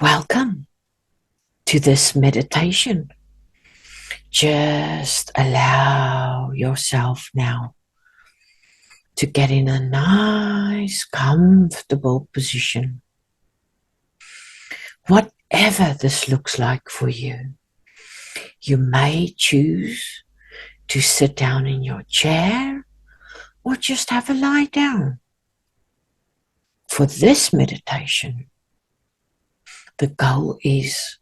Welcome to this meditation. Just allow yourself now to get in a nice, comfortable position. Whatever this looks like for you, you may choose to sit down in your chair or just have a lie down. For this meditation, the goal is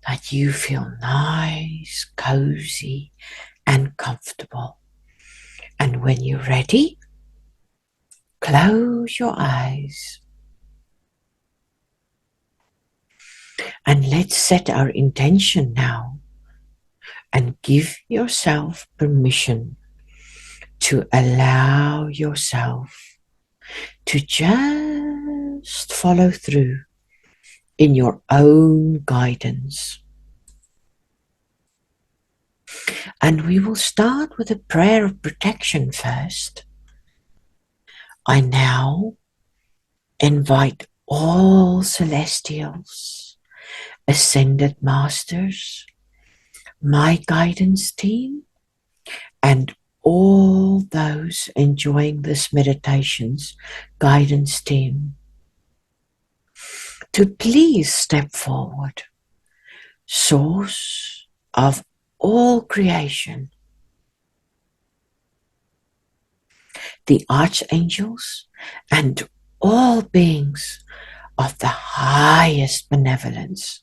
that you feel nice, cozy, and comfortable. And when you're ready, close your eyes. And let's set our intention now and give yourself permission to allow yourself to just follow through in your own guidance. And we will start with a prayer of protection first. I now invite all celestials, ascended masters, my guidance team, and all those enjoying this meditation's guidance team to please step forward. Source of all creation, the archangels and all beings of the highest benevolence,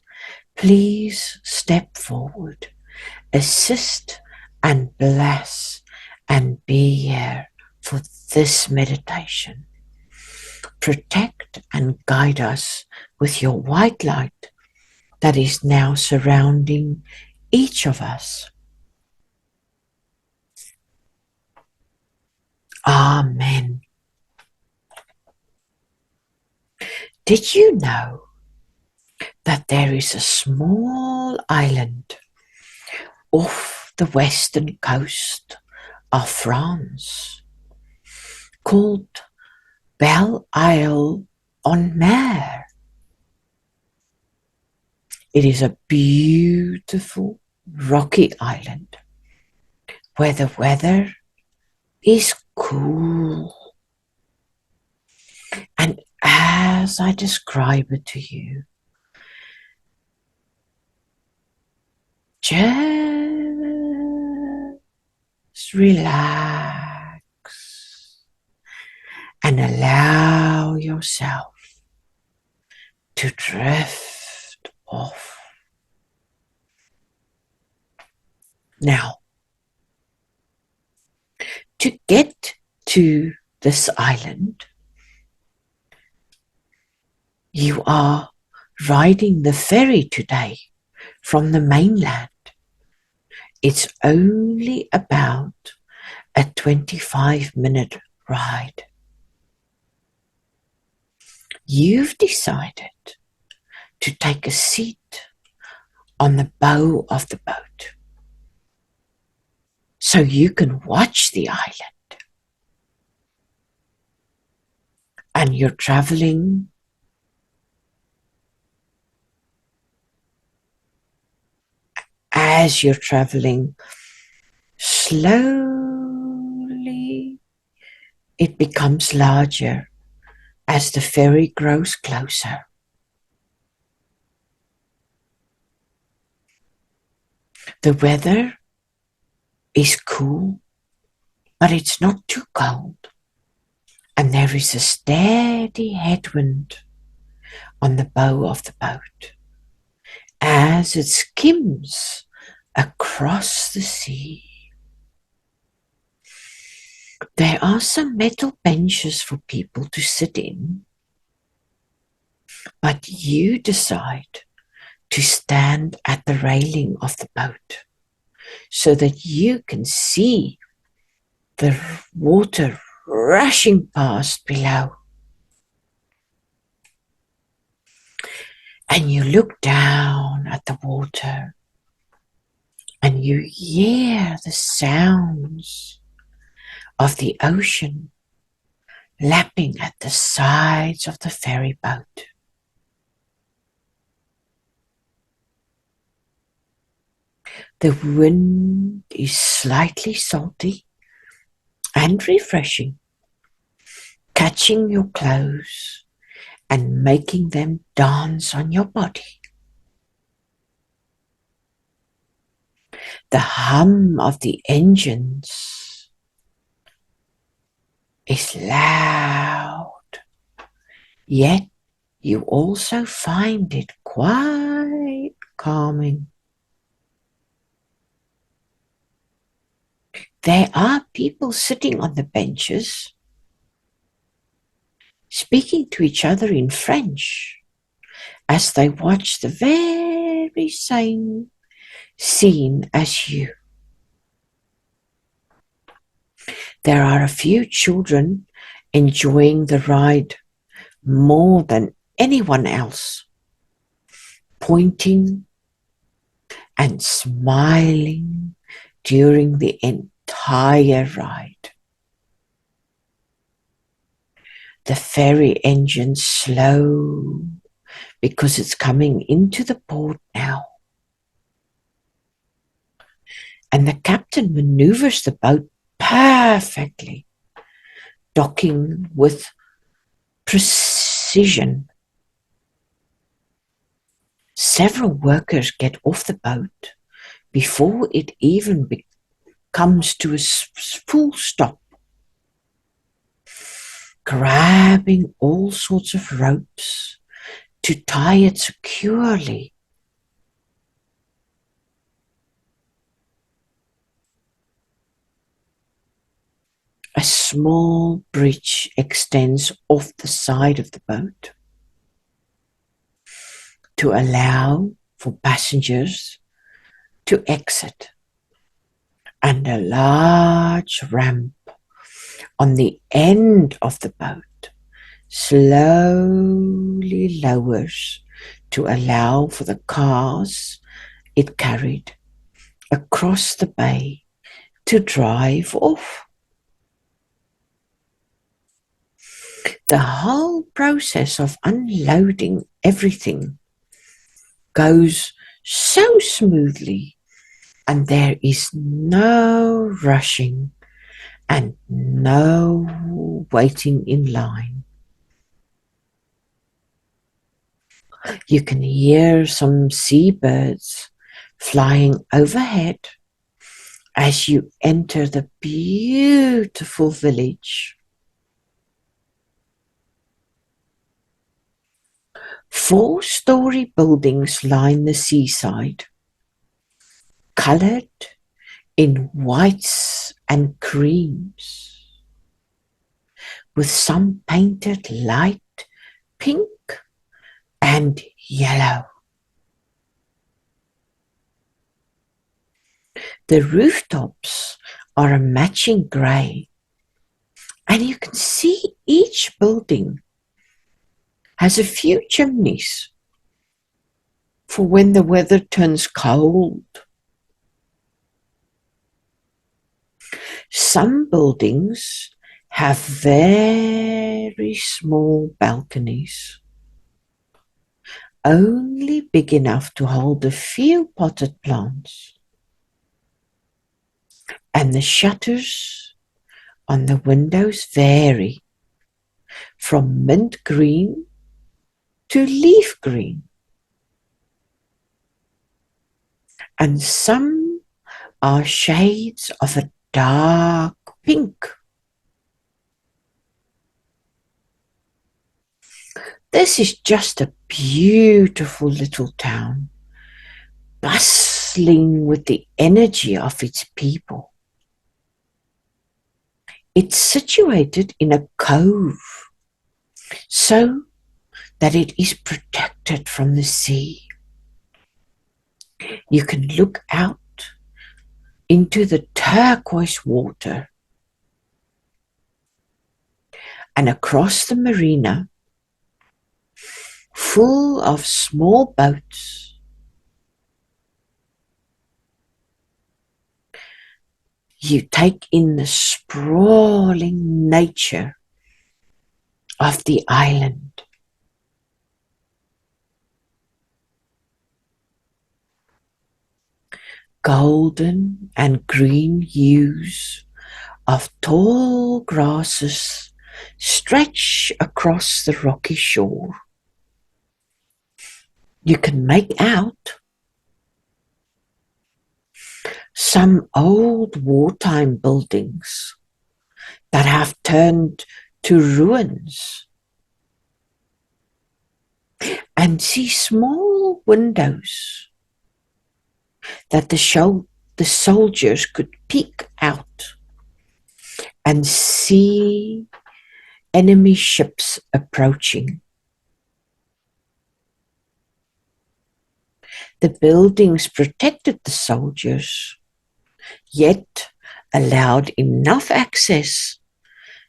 please step forward, assist and bless and be here for this meditation. Protect and guide us with your white light that is now surrounding each of us. Amen. Did you know that there is a small island off the western coast of France called Belle-Isle-en-Mer? It is a beautiful rocky island where the weather is cool. And as I describe it to you, just relax and allow yourself to drift off. Now, to get to this island, you are riding the ferry today from the mainland. It's only about a 25-minute ride. You've decided to take a seat on the bow of the boat so you can watch the island. And you're traveling as you're traveling slowly, it becomes larger as the ferry grows closer. The weather is cool, but it's not too cold. And there is a steady headwind on the bow of the boat as it skims across the sea. There are some metal benches for people to sit in, but you decide to stand at the railing of the boat so that you can see the water rushing past below. And you look down at the water and you hear the sounds of the ocean lapping at the sides of the ferry boat. The wind is slightly salty and refreshing, catching your clothes and making them dance on your body. The hum of the engines is loud, yet you also find it quite calming. There are people sitting on the benches, speaking to each other in French as they watch the very same scene as you. There are a few children enjoying the ride more than anyone else, pointing and smiling during the entire ride. The ferry engine's slow because it's coming into the port now. And the captain maneuvers the boat perfectly, docking with precision. Several workers get off the boat before it even comes to a full stop, grabbing all sorts of ropes to tie it securely. A small bridge extends off the side of the boat to allow for passengers to exit, and a large ramp on the end of the boat slowly lowers to allow for the cars it carried across the bay to drive off. The whole process of unloading everything goes so smoothly, and there is no rushing and no waiting in line. You can hear some seabirds flying overhead as you enter the beautiful village. 4-story buildings line the seaside, colored in whites and creams, with some painted light pink and yellow. The rooftops are a matching grey, and you can see each building has a few chimneys for when the weather turns cold. Some buildings have very small balconies, only big enough to hold a few potted plants, and the shutters on the windows vary from mint green to leaf green, and some are shades of a dark pink. This is just a beautiful little town, bustling with the energy of its people. It's situated in a cove, so that it is protected from the sea. You can look out into the turquoise water, and across the marina, full of small boats. You take in the sprawling nature of the island. golden and green hues of tall grasses stretch across the rocky shore. You can make out some old wartime buildings that have turned to ruins, and see small windows that the soldiers could peek out and see enemy ships approaching. The buildings protected the soldiers, yet allowed enough access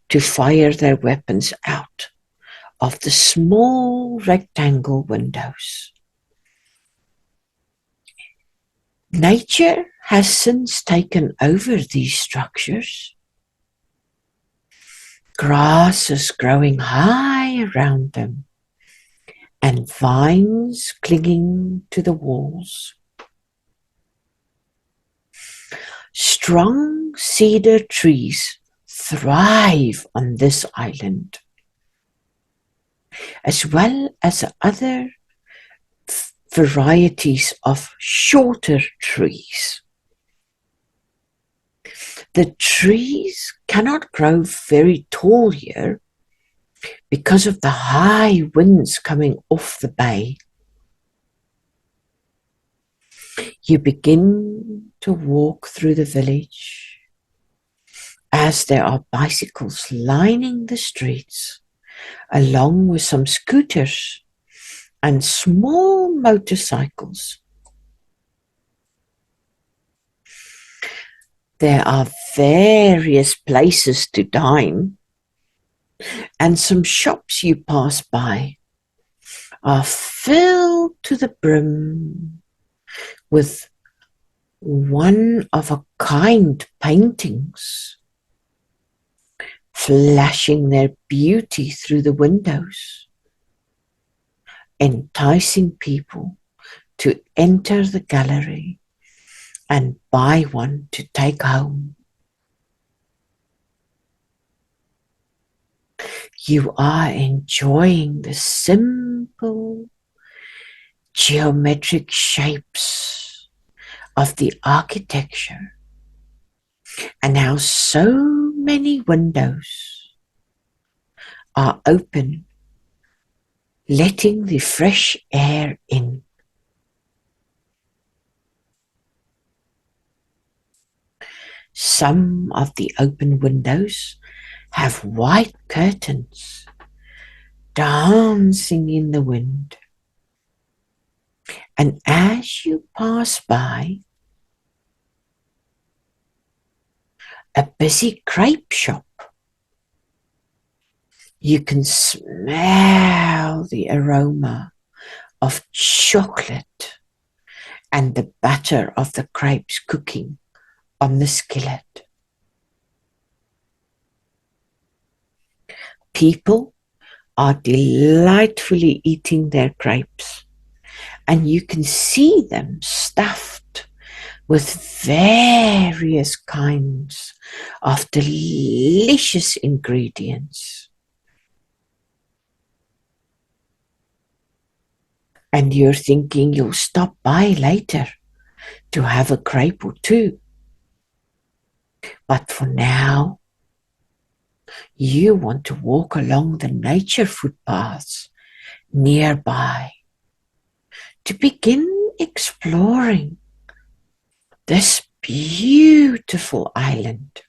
to fire their weapons out of the small rectangle windows. Nature has since taken over these structures. Grass is growing high around them, and vines clinging to the walls. Strong cedar trees thrive on this island, as well as other varieties of shorter trees. The trees cannot grow very tall here because of the high winds coming off the bay. You begin to walk through the village as there are bicycles lining the streets, along with some scooters and small motorcycles. There are various places to dine, and some shops you pass by are filled to the brim with one-of-a-kind paintings, flashing their beauty through the windows, enticing people to enter the gallery and buy one to take home. You are enjoying the simple geometric shapes of the architecture and how so many windows are open, letting the fresh air in. Some of the open windows have white curtains dancing in the wind. And as you pass by a busy crepe shop, you can smell the aroma of chocolate and the batter of the crepes cooking on the skillet. People are delightfully eating their crepes, and you can see them stuffed with various kinds of delicious ingredients. And you're thinking you'll stop by later to have a crepe or two. But for now, you want to walk along the nature footpaths nearby to begin exploring this beautiful island.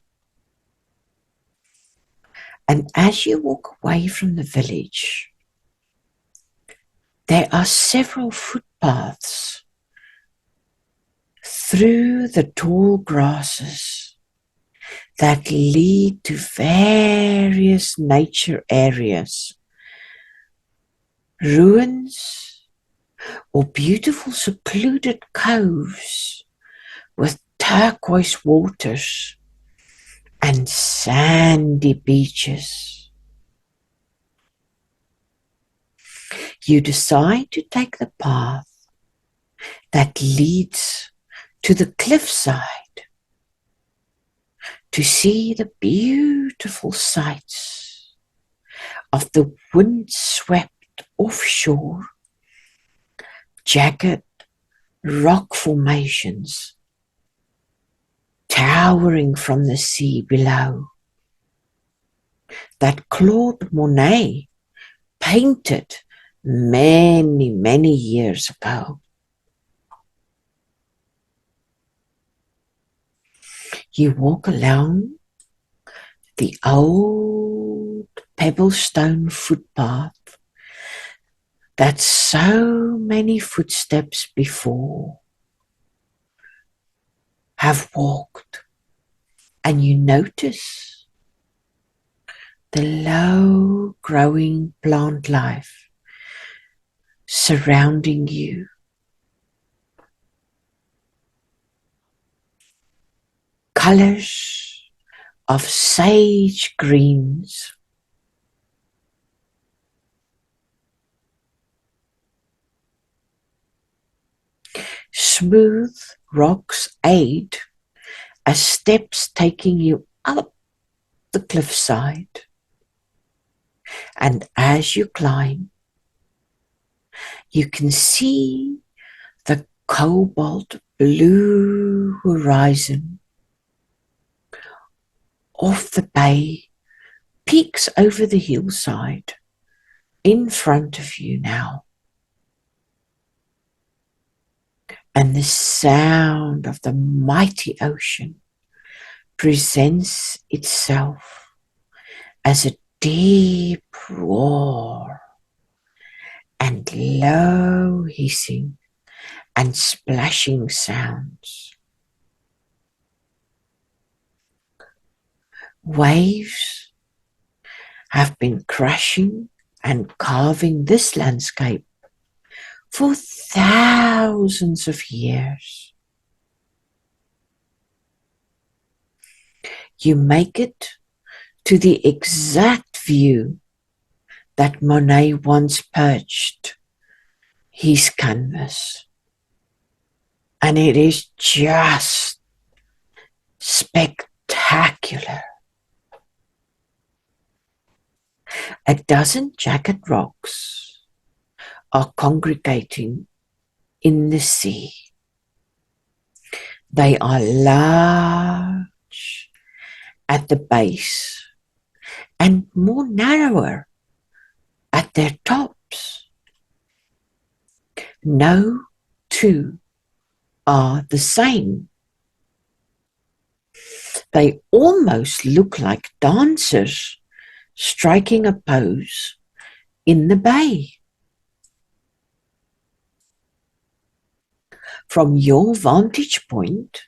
And as you walk away from the village, there are several footpaths through the tall grasses that lead to various nature areas, ruins, or beautiful secluded coves with turquoise waters and sandy beaches. You decide to take the path that leads to the cliffside to see the beautiful sights of the wind-swept offshore, jagged rock formations towering from the sea below that Claude Monet painted many, many years ago. You walk along the old pebblestone footpath that so many footsteps before have walked, and you notice the low growing plant life surrounding you. Colors of sage greens, smooth rocks aid as steps taking you up the cliffside, and as you climb, you can see the cobalt blue horizon of the bay peaks over the hillside in front of you now. And the sound of the mighty ocean presents itself as a deep roar and low hissing and splashing sounds. Waves have been crashing and carving this landscape for thousands of years. You make it to the exact view that Monet once perched his canvas, and it is just spectacular. A dozen jagged rocks are congregating in the sea. They are large at the base and more narrower at their tops. No two are the same. They almost look like dancers striking a pose in the bay. From your vantage point,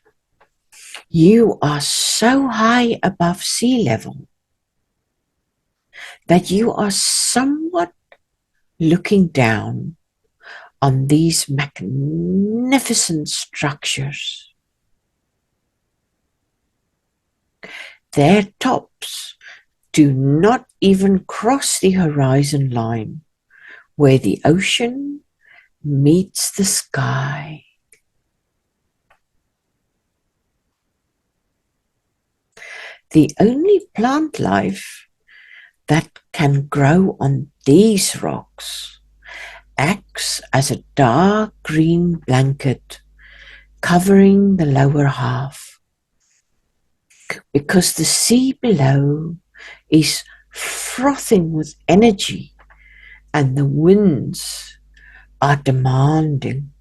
you are so high above sea level that you are somewhat looking down on these magnificent structures. Their tops do not even cross the horizon line where the ocean meets the sky. The only plant life that can grow on these rocks acts as a dark green blanket covering the lower half, because the sea below is frothing with energy and the winds are demanding.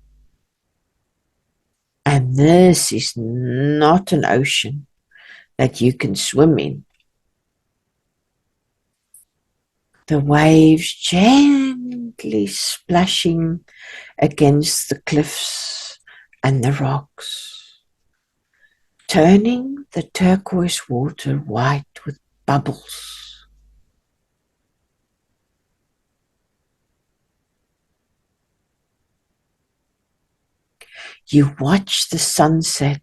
And this is not an ocean that you can swim in. The waves gently splashing against the cliffs and the rocks, turning the turquoise water white with bubbles. You watch the sunset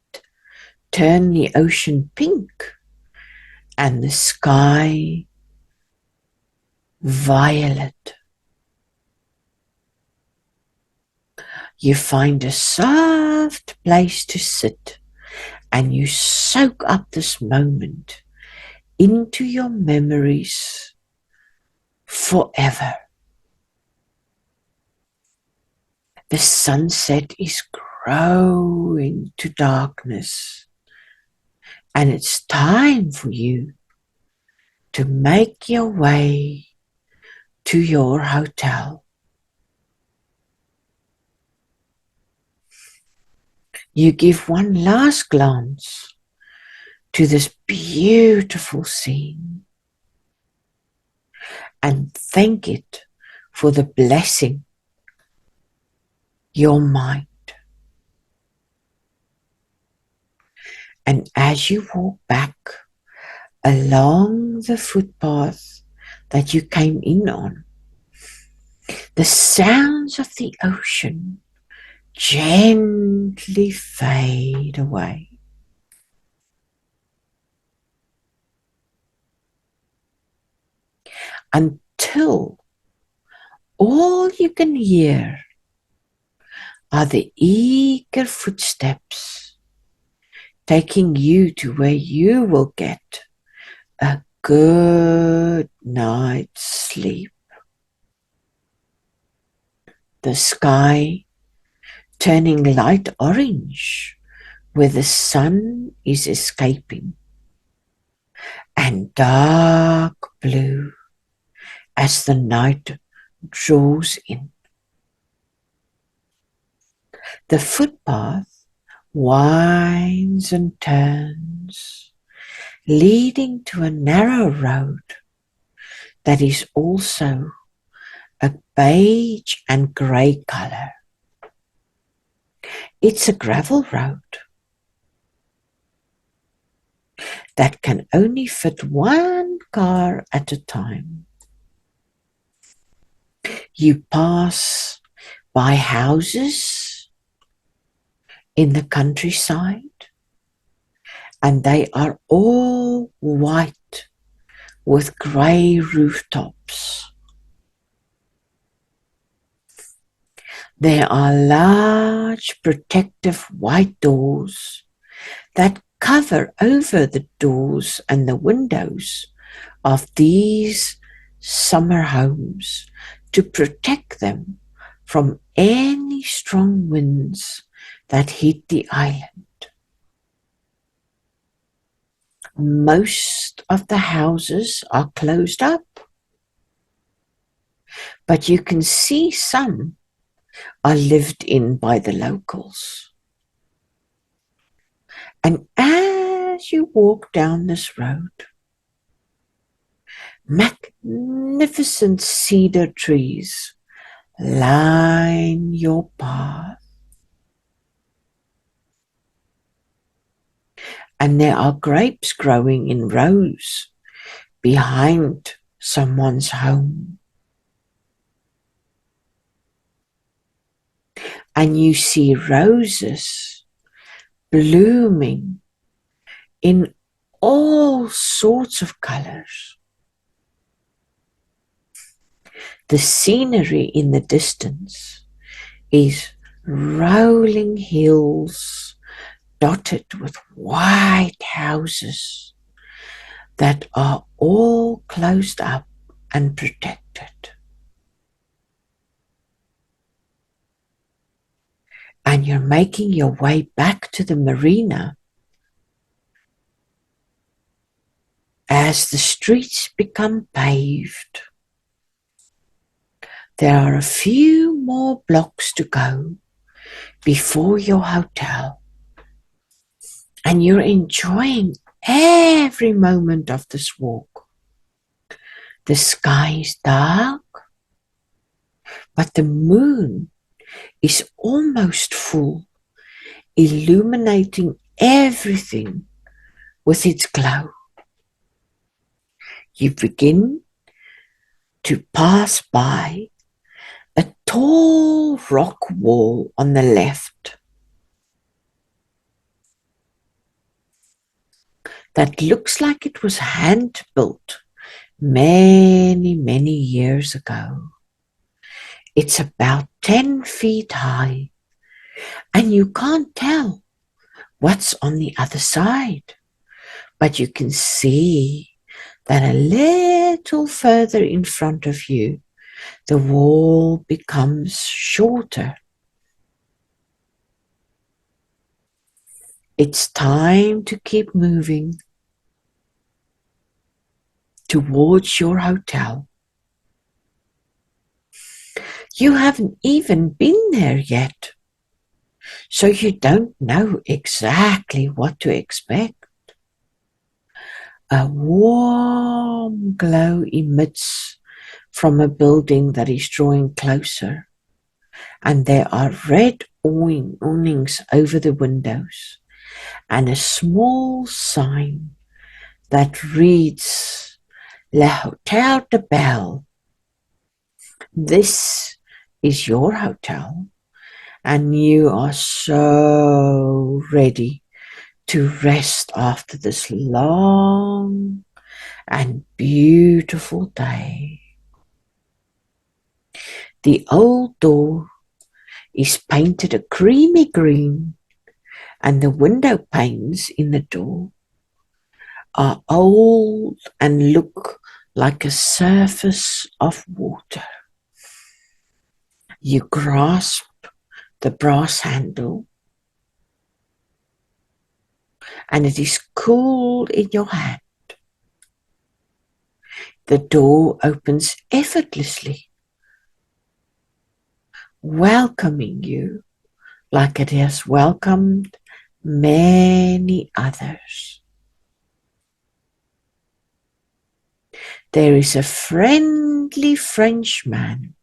turn the ocean pink and the sky violet. You find a soft beloved place to sit, and you soak up this moment into your memories forever. The sunset is growing to darkness, and it's time for you to make your way to your hotel. You give one last glance to this beautiful scene and thank it for the blessing your mind. And as you walk back along the footpath that you came in on, the sounds of the ocean gently fade away. Until all you can hear are the eager footsteps taking you to where you will get a good night's sleep. The sky turning light orange where the sun is escaping, and dark blue as the night draws in. The footpath winds and turns, leading to a narrow road that is also a beige and grey colour. It's a gravel road that can only fit one car at a time. You pass by houses in the countryside, and they are all white with grey rooftops. There are large protective white doors that cover over the doors and the windows of these summer homes to protect them from any strong winds that hit the island. Most of the houses are closed up, but you can see some are lived in by the locals. And as you walk down this road, magnificent cedar trees line your path. And there are grapes growing in rows behind someone's home. And you see roses blooming in all sorts of colors. The scenery in the distance is rolling hills dotted with white houses that are all closed up and protected. And you're making your way back to the marina as the streets become paved. There are a few more blocks to go before your hotel, and you're enjoying every moment of this walk. The sky is dark, but the moon is almost full, illuminating everything with its glow. You begin to pass by a tall rock wall on the left that looks like it was hand-built many, many years ago. It's about 10 feet high And you can't tell what's on the other side, but you can see that a little further in front of you, the wall becomes shorter. It's time to keep moving towards your hotel. You haven't even been there yet, so you don't know exactly what to expect. A warm glow emits from a building that is drawing closer, and there are red awnings over the windows and a small sign that reads Le Hotel de Belle. This is your hotel, and you are so ready to rest after this long and beautiful day. The old door is painted a creamy green, and the window panes in the door are old and look like a surface of water. You grasp the brass handle, and it is cool in your hand. The door opens effortlessly, welcoming you like it has welcomed many others. There is a friendly Frenchman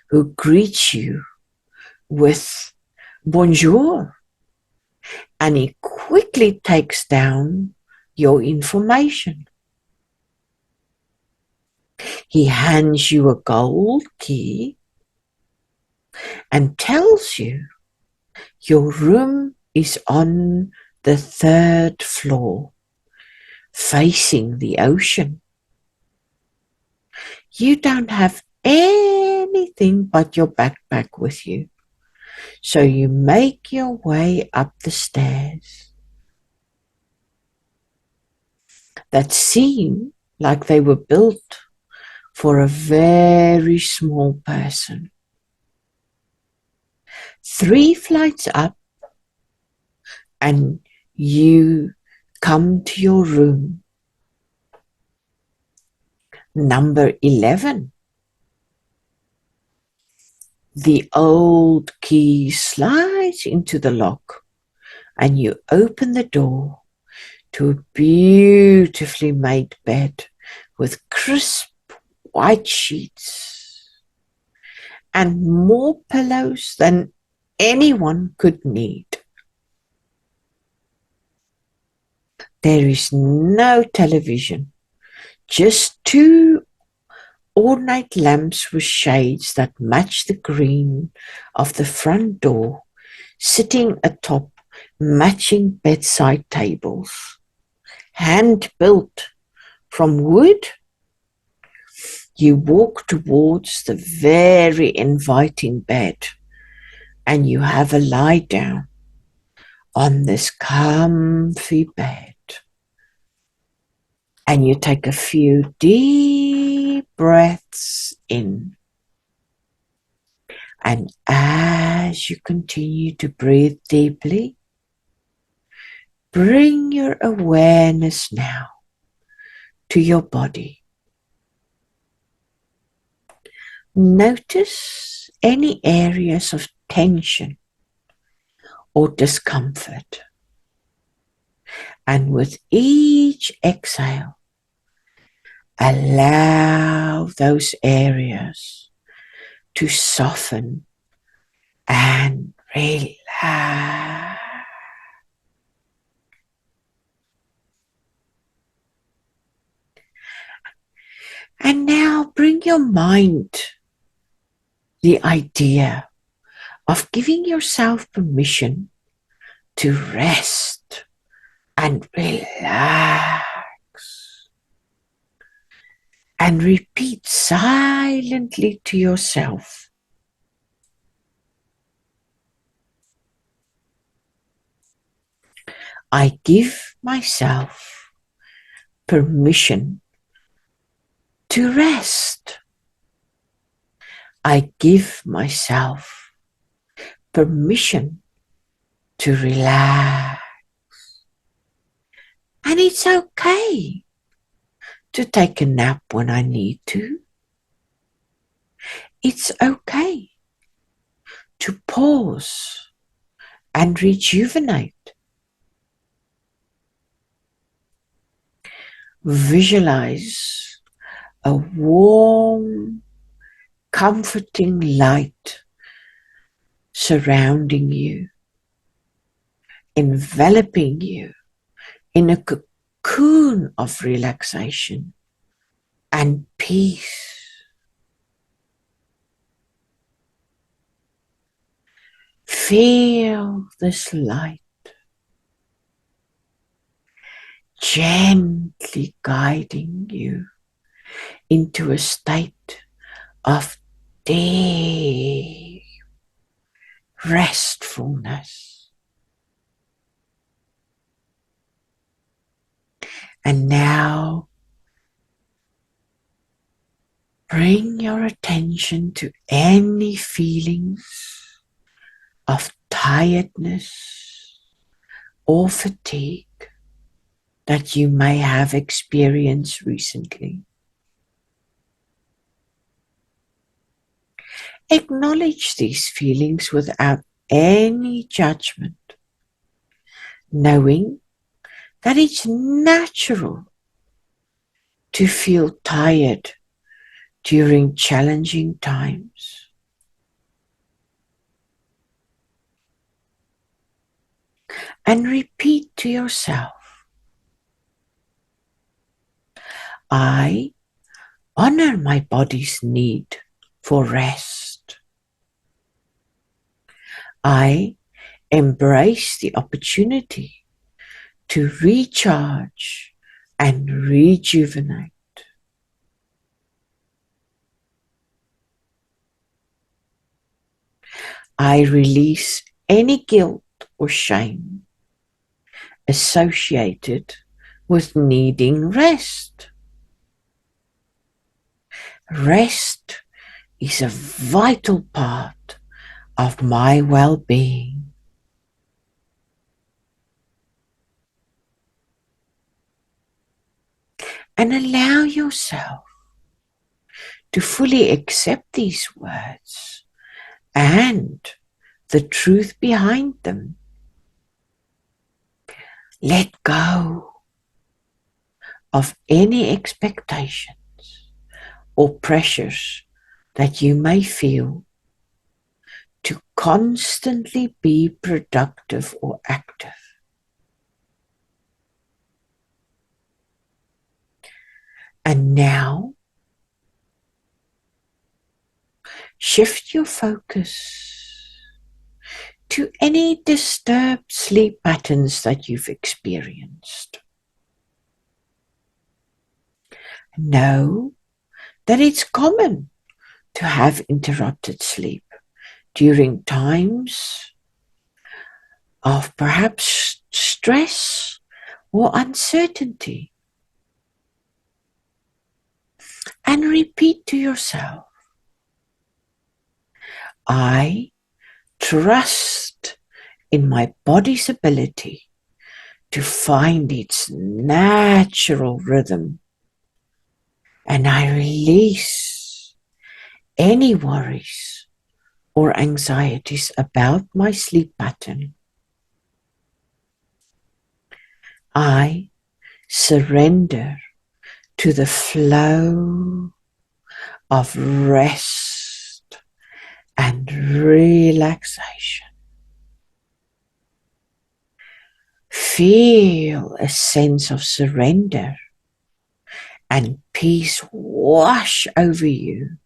who greets you with bonjour, and he quickly takes down your information. He hands you a gold key and tells you your room is on the 3rd floor, facing the ocean. You don't have anything but your backpack with you, so you make your way up the stairs that seem like they were built for a very small person. 3 flights up, and you come to your room, number 11. The old key slides into the lock, and you open the door to a beautifully made bed with crisp white sheets and more pillows than anyone could need. There is no television, just 2 ornate lamps with shades that match the green of the front door, sitting atop matching bedside tables. Hand-built from wood, you walk towards the very inviting bed, and you have a lie down on this comfy bed. And you take a few deep breaths in. And as you continue to breathe deeply, bring your awareness now to your body. Notice any areas of tension or discomfort. And with each exhale, allow those areas to soften and relax. And now bring your mind the idea of giving yourself permission to rest and relax. And repeat silently to yourself, I give myself permission to rest. I give myself permission to relax. And it's okay to take a nap when I need to. It's okay to pause and rejuvenate. Visualize a warm, comforting light surrounding you, enveloping you in a cocoon of relaxation and peace. Feel this light gently guiding you into a state of deep restfulness. And now bring your attention to any feelings of tiredness or fatigue that you may have experienced recently. Acknowledge these feelings without any judgment, knowing that it's natural to feel tired during challenging times. And repeat to yourself, I honor my body's need for rest. I embrace the opportunity to recharge and rejuvenate. I release any guilt or shame associated with needing rest. Rest is a vital part of my well-being. And allow yourself to fully accept these words and the truth behind them. Let go of any expectations or pressures that you may feel to constantly be productive or active. And now, shift your focus to any disturbed sleep patterns that you've experienced. Know that it's common to have interrupted sleep during times of perhaps stress or uncertainty. And repeat to yourself, I trust in my body's ability to find its natural rhythm, and I release any worries or anxieties about my sleep pattern. I surrender to the flow of rest and relaxation. Feel a sense of surrender and peace wash over you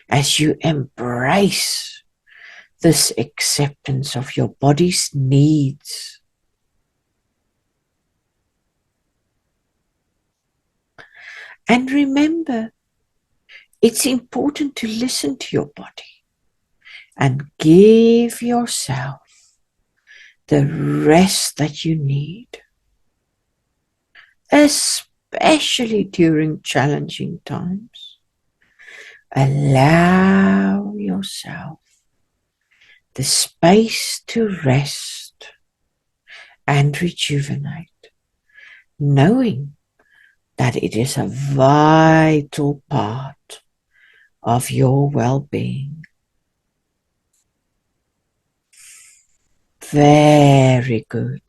as you embrace this acceptance of your body's needs. And remember, it's important to listen to your body and give yourself the rest that you need, especially during challenging times. Allow yourself the space to rest and rejuvenate, knowing that it is a vital part of your well-being. Very good.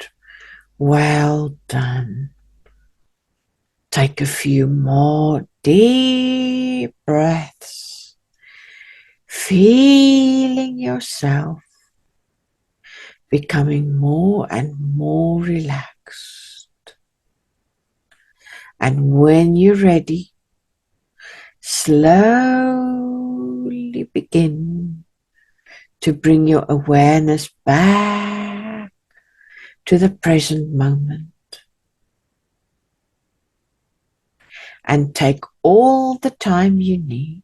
Well done. Take a few more deep breaths, feeling yourself becoming more and more relaxed. And when you're ready, slowly begin to bring your awareness back to the present moment. And take all the time you need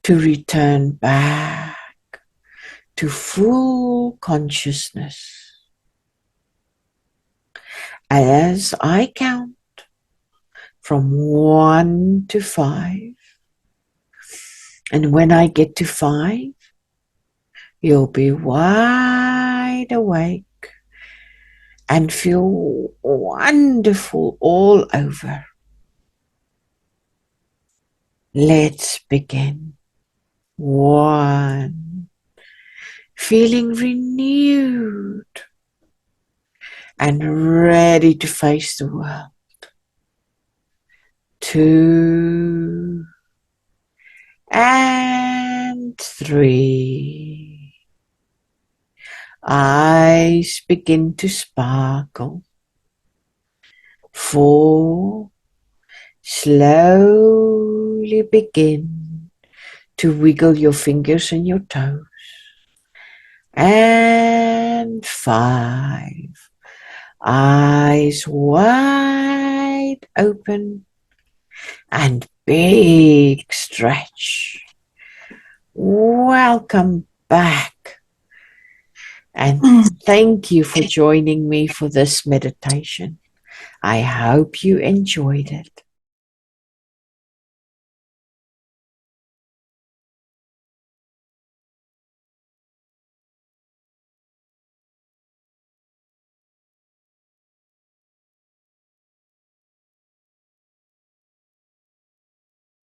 to return back to full consciousness. As I count from 1 to 5, and when I get to 5, you'll be wide awake and feel wonderful all over. Let's begin. 1, feeling renewed and ready to face the world. 2 and 3. Eyes begin to sparkle. 4. Slowly begin to wiggle your fingers and your toes. And 5. Eyes wide open and big stretch. Welcome back. And thank you for joining me for this meditation. I hope you enjoyed it.